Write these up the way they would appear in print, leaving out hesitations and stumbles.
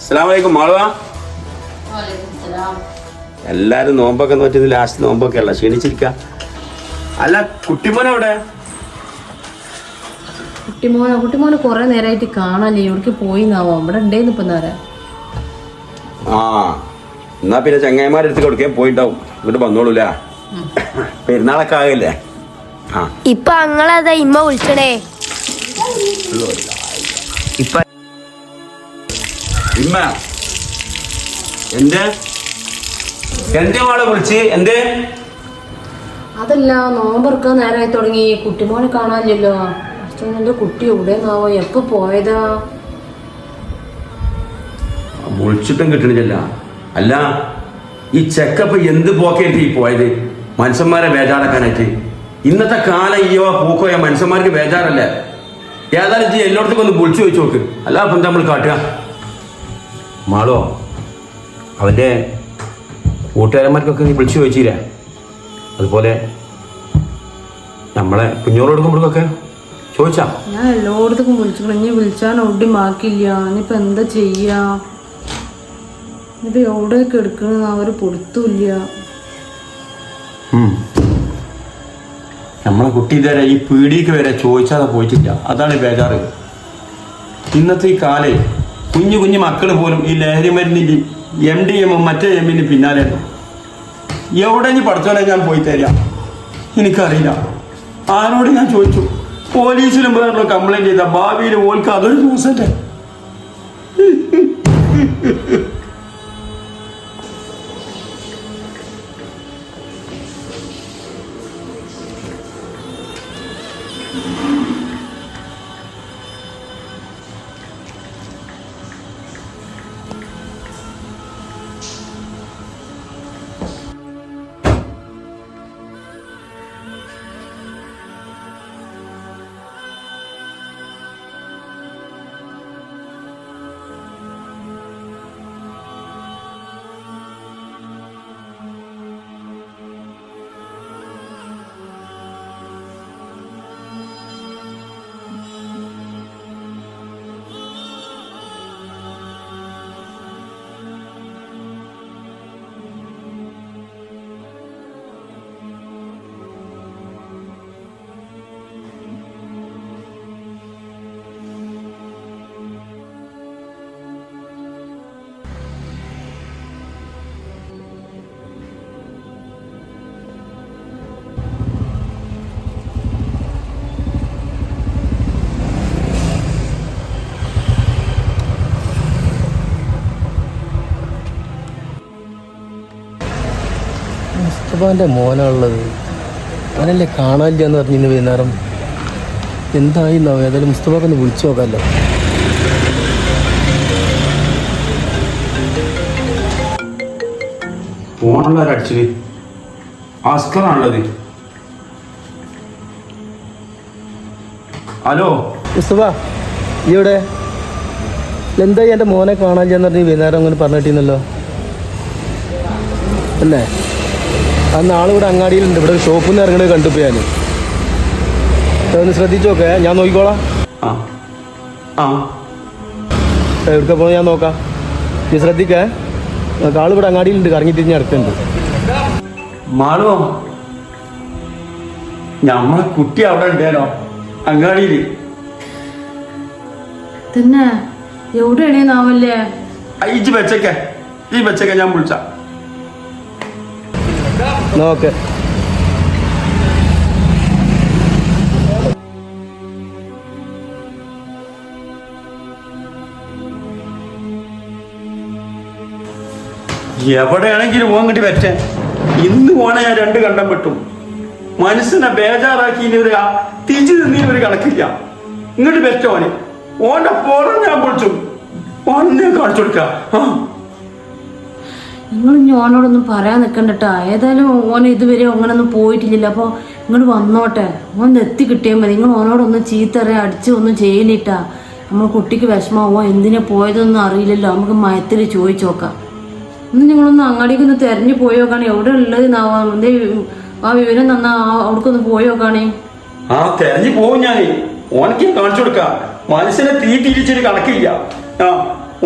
അസ്സലാമലൈക്കും മാളുവ. എല്ലാരും നോമ്പൊക്കെ നോറ്റത് ലാസ്റ്റ് നോമ്പൊക്കെ അല്ല, ക്ഷീണിച്ചിരിക്ക. അല്ല കുട്ടിമോൻ എവിടെ? കുട്ടിമോനെ കൊറേ നേരമായിട്ട് കാണാല്ലേ, എവിടേക്ക് പോയിന്നാവോ? ഇവിടെ ഉണ്ടേന്ന് ഇപ്പൊ നേരെ. ആ എന്നാ പിന്നെ ചങ്ങായിമാരെടുത്ത് കൊടുക്കാൻ പോയിണ്ടാവും, ഇങ്ങോട്ട് വന്നോളൂല. പെരുന്നാളൊക്കെ ആകല്ലേ. ആ ഇപ്പൊ അങ്ങളതാ ഇമ്മ വിളിച്ചടേ. ഇപ്പൊ ഇമ്മ എന്റെ മോളെ വിളിച്ച് എന്തേ? അതല്ല, നോമ്പറക്കാൻ നേരമായി തുടങ്ങി, കുട്ടിമോനെ കാണാനില്ലല്ലോ. എന്റെ കുട്ടി എവിടെന്നാവോ, എപ്പോ പോയതാ? വിളിച്ചിട്ടും കിട്ടണില്ല. അല്ല ഈ ചെക്കപ്പ് എന്ത് പോക്കായിട്ട് ഈ പോയത്? മനുഷ്യന്മാരെ ബേജാറാക്കാനായിട്ട്. ഇന്നത്തെ കാലം ഈയോ പൂക്കോയ മനുഷ്യന്മാർക്ക് ബേജാറല്ലേ. ഏതായാലും എല്ലായിടത്തും ഒന്ന് വിളിച്ചു ചോദിച്ചു നോക്ക്. അല്ല അപ്പം നമ്മൾ കാട്ടുക. മാളോ അവൻ്റെ കൂട്ടുകാരന്മാർക്കൊക്കെ നീ വിളിച്ചു ചോദിച്ചില്ലേ? അതുപോലെ നമ്മളെ കുഞ്ഞോട് കൊടുക്കുമ്പോഴൊക്കെ ചോദിച്ചാ? ഞാൻ എല്ലായിടത്തേക്കും വിളിച്ചു, ഇനി വിളിച്ചാൽ ഒട്ടും ബാക്കിയില്ല. ഇനിയിപ്പോ എന്താ ചെയ്യാ? ഇനിയിപ്പോ എവിടെയൊക്കെ എടുക്കണെന്ന് അവര് പൊടുത്തൂല്ല. നമ്മളെ കുട്ടി ഇതുവരെ ഈ പീടിക്ക് വരെ ചോദിച്ചാതെ പോയിട്ടില്ല. അതാണ് ബേജാറ്. ഇന്നത്തെ ഈ കാലേ കുഞ്ഞു കുഞ്ഞു മക്കൾ പോലും ഈ ലഹരി മരുന്നിൻ്റെ MDM മറ്റേ എമ്മിന് പിന്നാലെ എവിടെ നീ പഠിച്ചോനെ ഞാൻ പോയി തരാം. എനിക്കറിയില്ല. ആരോട് ഞാൻ ചോദിച്ചു, പോലീസിലും വേറെ കംപ്ലൈൻറ്റ് ചെയ്ത ഭാവിയിൽ ഓൽക്ക് അതൊരു ദിവസമല്ലേ. മുസ്തഫാൻ്റെ മോനാണുള്ളത്. അവനല്ലേ കാണാനില്ല എന്ന് പറഞ്ഞു ഇന്ന് വൈകുന്നേരം. എന്തായി എന്നാവും. ഏതായാലും മുസ്തഫാക്ക് ഒന്ന് വിളിച്ചു നോക്കാമല്ലോ. ഫോണുള്ളവരടിച്ചത് അസ്കറാണുള്ളത്. ഹലോ മുസ്തഫ, ഈ ഇവിടെ എന്തായി? എൻ്റെ മോനെ കാണാനില്ല എന്ന് പറഞ്ഞ് വൈകുന്നേരം അങ്ങനെ പറഞ്ഞിട്ടിരുന്നല്ലോ അല്ലേ? ആ നാളെ ഇവിടെ അങ്ങാടിയിലുണ്ട്. ഇവിടെ ഷോപ്പിൽ നിന്ന് ഇറങ്ങണത് കണ്ടുപോയി. ഞാൻ ഒന്ന് ശ്രദ്ധിച്ചു നോക്കേ, ഞാൻ നോക്കിക്കോളാം. എവിടെ പോകുന്നത് ഞാൻ നോക്കാം. നീ ശ്രദ്ധിക്കേ. ആൾ ഇവിടെ അങ്ങാടിയിലുണ്ട്, കറങ്ങി തിരിഞ്ഞ് നടക്കുന്നുണ്ട്. മാളോ നമ്മളെ കുട്ടി അവിടെ ഉണ്ടേനോ അങ്ങാടിയില് തന്നെ? എവിടെയാണേന്നാവല്ലേ? ഈ വെച്ചക്ക ഞാൻ വിളിച്ച നോക്കെ. എവിടെയാണെങ്കിലും പോകാൻ കിട്ടി പറ്റേ. ഇന്ന് പോണ ഞാൻ 2 കണ്ടം പെട്ടും. മനസ്സിനെ ബേജാറാക്കി തിരിച്ചു നിന്നീന് ഒരു കണക്കില്ല. ഇങ്ങോട്ട് പറ്റോ ഓന്? ഓന്റെ ഫോണും ഞാൻ വിളിച്ചു, ഓനെ കാണിച്ചു കൊടുക്ക. നിങ്ങൾ ഇനി ഓനോടൊന്നും പറയാൻ നിൽക്കണ്ടട്ടാ. ഏതായാലും ഓൻ ഇതുവരെ അങ്ങനൊന്നും പോയിട്ടില്ലല്ലോ. അപ്പോൾ ഇങ്ങോട്ട് വന്നോട്ടെ, ഓൻ എത്തി കിട്ടിയാൽ മതി. നിങ്ങൾ ഓനോടൊന്നും ചീത്തറിയാൻ അടിച്ച് ഒന്നും ചെയ്യലിട്ടാ. നമ്മൾ കുട്ടിക്ക് വിഷമാവോ, എന്തിനാ പോയതൊന്നും അറിയില്ലല്ലോ. നമുക്ക് മയത്തിൽ ചോദിച്ചു നോക്കാം. ഇന്ന് നിങ്ങളൊന്ന് അങ്ങാടിക്ക് ഒന്ന് തെരഞ്ഞു പോയോക്കാണ് എവിടെ ഉള്ളത്. ആ വിവരം തന്നാ അവിടേക്കൊന്ന് പോയോക്കാണേ. ആ തെരഞ്ഞു പോവും ഞാന്. ഓനക്ക് കാണിച്ചു കൊടുക്കാം. മനസ്സിനെ തീ തിരിച്ചൊരു കണക്കില്ല. ആ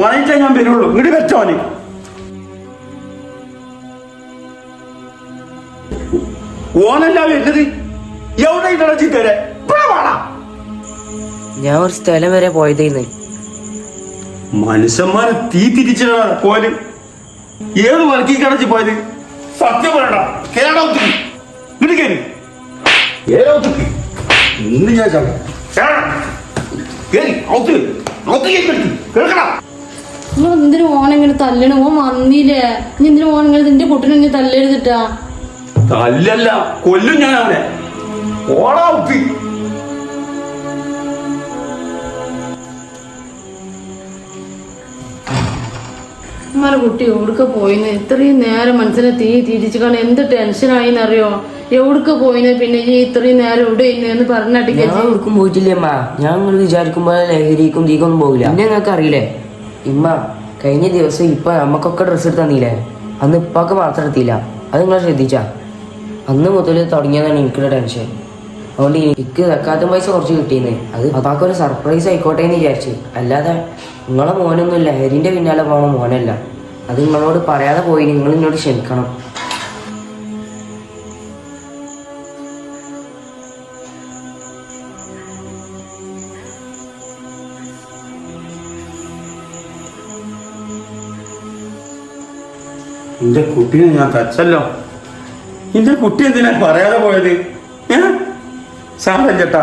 ഓനായിട്ടേ ഞാൻ വരുള്ളൂ. ഇങ്ങോട്ട് വെച്ചോന്. ഓനല്ല വരുന്നത്. എവിടെ ഇടണ ചിത്തരെ ഇവിടെ വേണ. ഞാൻ ഒരു സ്ഥലം വരെ പോയതേന്ന്. മനുഷ്യന്മാരെ തീ തിരിച്ചാണ് പോയത്. ഏത് വർക്കി കടച്ച് പോയത്? സത്യം പറയണ്ട. കേരളത്തിൽ ഇങ്ങോട്ട് കയറി ഏഴോത്തേക്ക് ഇന്ന് ഞാൻ കേൾക്കണം. നിങ്ങൾ എന്തിനു ഓനെങ്ങനെ തല്ലണ? ഓൻ വന്നില്ലേ? ഇനി എന്തിനു ഓനെങ്ങനെ നിന്റെ കുട്ടീനെ ഇനി തല്ലരുതിട്ടാ? തല്ലല്ല, കൊല്ലും ഞാൻ അവനെ. ഓടാ ഒത്തി. നമ്മളെ കുട്ടി എവിടുക്ക പോയിന്ന്? ഇത്രയും നേരം മനസ്സിനെ തീ തിരിച്ചു കാണാൻ എന്ത് ടെൻഷനായിന്നറിയോ? എവിടുക്ക പോയിന്ന്? പിന്നെ ഈ ഇത്രയും നേരം ഇവിടെ എന്ന് പറഞ്ഞിട്ടില്ല. ഞാൻ എവിടേക്കും പോയിട്ടില്ലേ അമ്മ. ഞാൻ നിങ്ങൾ വിചാരിക്കുമ്പോ ലഹരിക്കും തീക്കൊന്നും പോകില്ല. പിന്നെ നിങ്ങൾക്ക് അറിയില്ലേ ഇമ്മ, കഴിഞ്ഞ ദിവസം ഇപ്പൊ നമുക്കൊക്കെ ഡ്രസ്സ് എടുത്ത് തന്നില്ലേ? അന്ന് ഇപ്പാക്ക് മാത്രം എടുത്തില്ല. അത് നിങ്ങൾ ശ്രദ്ധിച്ചാ? അന്ന് മുതൽ തുടങ്ങിയതാണ് എനിക്കുള്ള ടെൻഷൻ. അതുകൊണ്ട് എനിക്ക് തക്കാത്ത പൈസ കുറച്ച് കിട്ടിയെന്ന്. അത് അപ്പാക്കൊരു സർപ്രൈസ് ആയിക്കോട്ടെ എന്ന് വിചാരിച്ച്. അല്ലാതെ നിങ്ങളെ മോനൊന്നും ലഹരിന്റെ പിന്നാലെ പോകണ മോനല്ല. അത് നിങ്ങളോട് പറയാതെ പോയി. നിങ്ങൾ എന്നോട് ക്ഷമിക്കണം. എന്റെ കുട്ടീനെ ഞാൻ തച്ചല്ലോ. എന്റെ കുട്ടി എന്തിനാ പറയാതെ പോയത്? സാരല്ലേട്ടാ.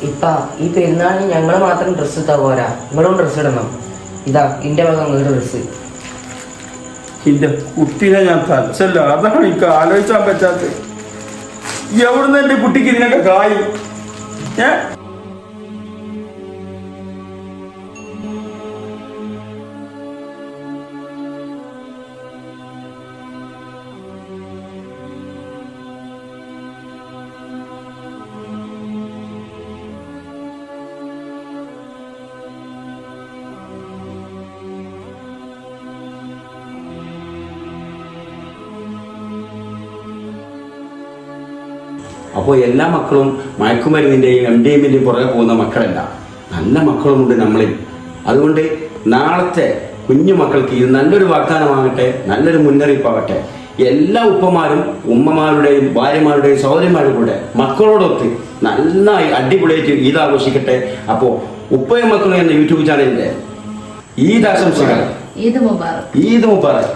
ഇപ്പ ഈ പെരുന്നാളിന് ഞങ്ങള് മാത്രം ഡ്രസ്സ് ഇട്ടാ പോരാ, നിങ്ങളും ഡ്രസ്സ് ഇടണം. ഇതാ എന്റെ വക നിങ്ങളുടെ ഡ്രസ്സ്. എന്റെ കുട്ടീനെ ഞാൻ തച്ചല്ലോ. അതാണ് എനിക്ക് ആലോചിച്ചാൻ പറ്റാത്തത്. എവിടുന്ന് എന്റെ കുട്ടിക്ക് ഇതിനൊക്കെ കായി? അപ്പോൾ എല്ലാ മക്കളും മയക്കുമരുന്നിൻ്റെയും MDMAൻ്റെയും പുറകെ പോകുന്ന മക്കളല്ല. നല്ല മക്കളുമുണ്ട് നമ്മളിൽ. അതുകൊണ്ട് നാളത്തെ കുഞ്ഞു മക്കൾക്ക് ഇത് നല്ലൊരു വാഗ്ദാനമാകട്ടെ, നല്ലൊരു മുന്നറിയിപ്പാകട്ടെ. എല്ലാ ഉപ്പമാരും ഉമ്മമാരുടെയും ഭാര്യമാരുടെയും സഹോദരിമാരും കൂടെ മക്കളോടൊത്ത് നന്നായി അടിപൊളിയായിട്ട് ഈദ് ആഘോഷിക്കട്ടെ. അപ്പോൾ ഉപ്പയും മക്കളും എന്ന യൂട്യൂബ് ചാനലിൻ്റെ ഈദ് ആശംസകൾ. ഈദ് മുബാറക്. ഈദ് മുബാറക്.